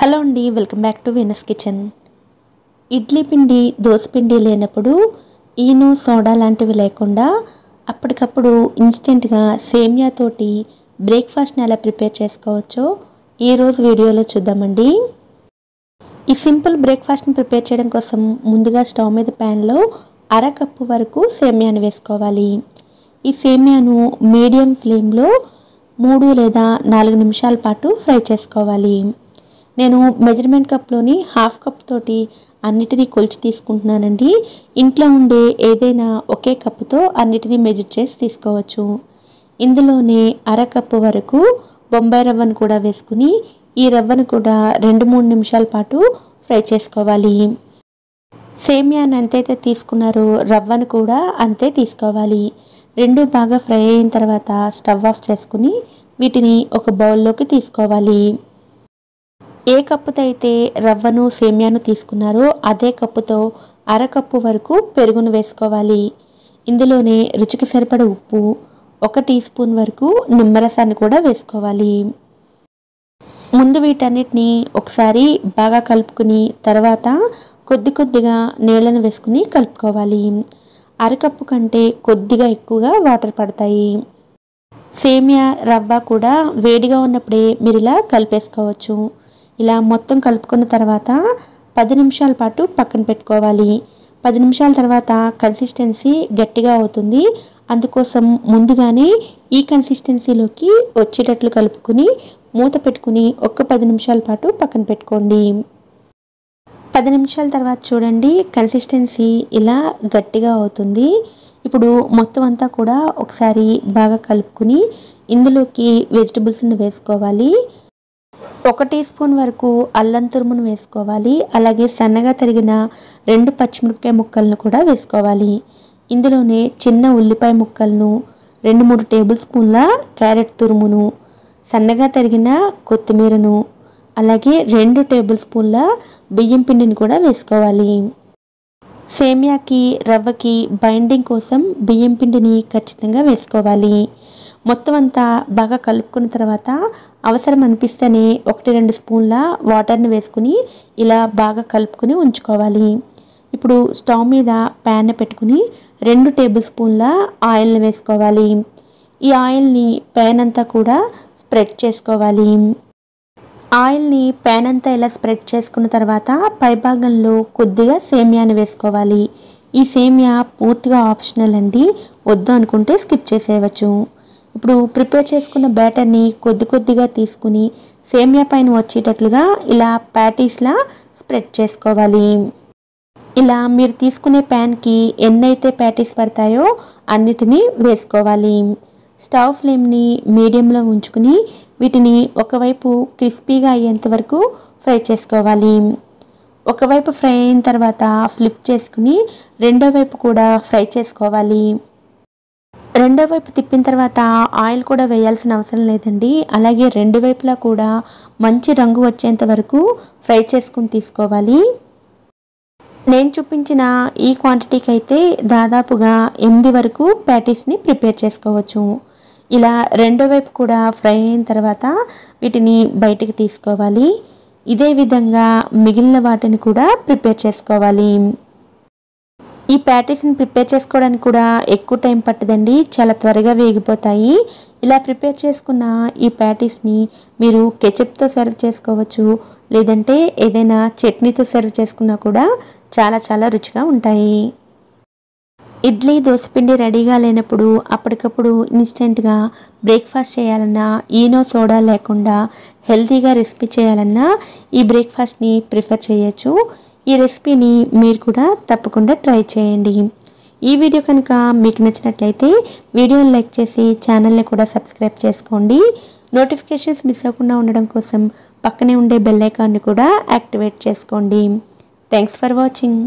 Hello అండి, welcome back to Venus kitchen. Idli పిండి, దోశ పిండి లేనప్పుడు ఈనో సోడా లాంటివి లేకుండా అప్పటికప్పుడు ఇన్స్టెంట్గా సేమియా తోటి బ్రేక్ఫాస్ట్ని ఎలా ప్రిపేర్ చేసుకోవచ్చో ఈరోజు వీడియోలో చూద్దామండి. ఈ సింపుల్ బ్రేక్ఫాస్ట్ని ప్రిపేర్ చేయడం కోసం ముందుగా స్టవ్ మీద ప్యాన్లో అరకప్పు వరకు సేమియాను వేసుకోవాలి. ఈ సేమియాను మీడియం ఫ్లేమ్లో 3 లేదా 4 నిమిషాల పాటు ఫ్రై చేసుకోవాలి. నేను మెజర్మెంట్ కప్లోని హాఫ్ కప్ తోటి అన్నిటినీ కొలిచి తీసుకుంటున్నానండి. ఇంట్లో ఉండే ఏదైనా ఒకే కప్పుతో అన్నిటినీ మెజర్ చేసి తీసుకోవచ్చు. ఇందులోనే అరకప్పు వరకు బొంబాయి రవ్వను కూడా వేసుకుని ఈ రవ్వను కూడా 2-3 నిమిషాల పాటు ఫ్రై చేసుకోవాలి. సేమియాను ఎంతైతే తీసుకున్నారో రవ్వను కూడా అంతే తీసుకోవాలి. రెండు బాగా ఫ్రై అయిన తర్వాత స్టవ్ ఆఫ్ చేసుకుని వీటిని ఒక బౌల్లోకి తీసుకోవాలి. ఏ కప్పుతో అయితే రవ్వను సేమియాను తీసుకున్నారో అదే కప్పుతో అరకప్పు వరకు పెరుగును వేసుకోవాలి. ఇందులోనే రుచికి సరిపడ ఉప్పు, 1 టీ స్పూన్ వరకు నిమ్మరసాన్ని కూడా వేసుకోవాలి. ముందు వీటన్నిటిని ఒకసారి బాగా కలుపుకుని తర్వాత కొద్దిగా నీళ్ళను వేసుకుని కలుపుకోవాలి. అరకప్పు కంటే కొద్దిగా ఎక్కువగా వాటర్ పడతాయి. సేమియా రవ్వ కూడా వేడిగా ఉన్నప్పుడే మీరు ఇలా కలిపేసుకోవచ్చు. ఇలా మొత్తం కలుపుకున్న తర్వాత 10 నిమిషాల పాటు పక్కన పెట్టుకోవాలి. 10 నిమిషాల తర్వాత కన్సిస్టెన్సీ గట్టిగా అవుతుంది. అందుకోసం ముందుగానే ఈ కన్సిస్టెన్సీలోకి వచ్చేటట్లు కలుపుకుని మూత పెట్టుకుని ఒక 10 నిమిషాల పాటు పక్కన పెట్టుకోండి. 10 నిమిషాల తర్వాత చూడండి, కన్సిస్టెన్సీ ఇలా గట్టిగా అవుతుంది. ఇప్పుడు మొత్తం అంతా కూడా ఒకసారి బాగా కలుపుకుని ఇందులోకి వెజిటబుల్స్ని వేసుకోవాలి. 1 టీ స్పూన్ వరకు అల్లం తురుమును వేసుకోవాలి. అలాగే సన్నగా తరిగిన 2 పచ్చిమిరపకాయ ముక్కలను కూడా వేసుకోవాలి. ఇందులోనే చిన్న ఉల్లిపాయ ముక్కలను, 2-3 టేబుల్ స్పూన్ల క్యారెట్ తురుమును, సన్నగా తరిగిన కొత్తిమీరను, అలాగే 2 టేబుల్ స్పూన్ల బియ్యం పిండిని కూడా వేసుకోవాలి. సేమియాకి రవ్వకి బైండింగ్ కోసం బియ్యం పిండిని ఖచ్చితంగా వేసుకోవాలి. మొత్తం అంతా బాగా కలుపుకున్న తర్వాత అవసరం అనిపిస్తేనే 1-2 స్పూన్ల వాటర్ని వేసుకుని ఇలా బాగా కలుపుకుని ఉంచుకోవాలి. ఇప్పుడు స్టవ్ మీద ప్యాన్ పెట్టుకుని 2 టేబుల్ స్పూన్ల ఆయిల్ని వేసుకోవాలి. ఈ ఆయిల్ని ప్యాన్ అంతా కూడా స్ప్రెడ్ చేసుకోవాలి. ఆయిల్ని ప్యాన్ అంతా ఇలా స్ప్రెడ్ చేసుకున్న తర్వాత పైభాగంలో కొద్దిగా సేమియాని వేసుకోవాలి. ఈ సేమియా పూర్తిగా ఆప్షనల్ అండి, వద్దు అనుకుంటే స్కిప్ చేసేయవచ్చు. ఇప్పుడు ప్రిపేర్ చేసుకున్న బ్యాటర్ని కొద్దిగా తీసుకుని సేమియా పైన వచ్చేటట్లుగా ఇలా ప్యాటీస్లా స్ప్రెడ్ చేసుకోవాలి. ఇలా మీరు తీసుకునే ప్యాన్కి ఎన్నైతే ప్యాటీస్ పడతాయో అన్నిటినీ వేసుకోవాలి. స్టవ్ ఫ్లేమ్ని మీడియంలో ఉంచుకుని వీటిని ఒకవైపు క్రిస్పీగా అయ్యేంత వరకు ఫ్రై చేసుకోవాలి. ఒకవైపు ఫ్రై అయిన తర్వాత ఫ్లిప్ చేసుకుని రెండో వైపు కూడా ఫ్రై చేసుకోవాలి. రెండో వైపు తిప్పిన తర్వాత ఆయిల్ కూడా వేయాల్సిన అవసరం లేదండి. అలాగే రెండు వైపులా కూడా మంచి రంగు వచ్చేంత వరకు ఫ్రై చేసుకుని తీసుకోవాలి. నేను చూపించిన ఈ క్వాంటిటీకి అయితే దాదాపుగా 8 వరకు ప్యాటీస్ని ప్రిపేర్ చేసుకోవచ్చు. ఇలా రెండో వైపు కూడా ఫ్రై అయిన తర్వాత వీటిని బయటికి తీసుకోవాలి. ఇదే విధంగా మిగిలిన వాటిని కూడా ప్రిపేర్ చేసుకోవాలి. ఈ ప్యాటీస్ని ప్రిపేర్ చేసుకోవడానికి కూడా ఎక్కువ టైం పట్టదండి, చాలా త్వరగా వేగిపోతాయి. ఇలా ప్రిపేర్ చేసుకున్న ఈ ప్యాటీస్ని మీరు కెచప్తో సర్వ్ చేసుకోవచ్చు, లేదంటే ఏదైనా చట్నీతో సర్వ్ చేసుకున్నా కూడా చాలా రుచిగా ఉంటాయి. ఇడ్లీ, దోశపిండి రెడీగా లేనప్పుడు అప్పటికప్పుడు ఇన్స్టెంట్గా బ్రేక్ఫాస్ట్ చేయాలన్నా, ఈనో సోడా లేకుండా హెల్తీగా రెసిపీ చేయాలన్నా ఈ బ్రేక్ఫాస్ట్ని ప్రిఫర్ చేయొచ్చు. ఈ రెసిపీని మీరు కూడా తప్పకుండా ట్రై చేయండి. ఈ వీడియో కనుక మీకు నచ్చినట్లయితే వీడియోని లైక్ చేసి ఛానల్ని కూడా సబ్స్క్రైబ్ చేసుకోండి. నోటిఫికేషన్స్ మిస్ అవ్వకుండా ఉండడం కోసం పక్కనే ఉండే బెల్ ఐకాన్ని కూడా యాక్టివేట్ చేసుకోండి. Thanks for watching.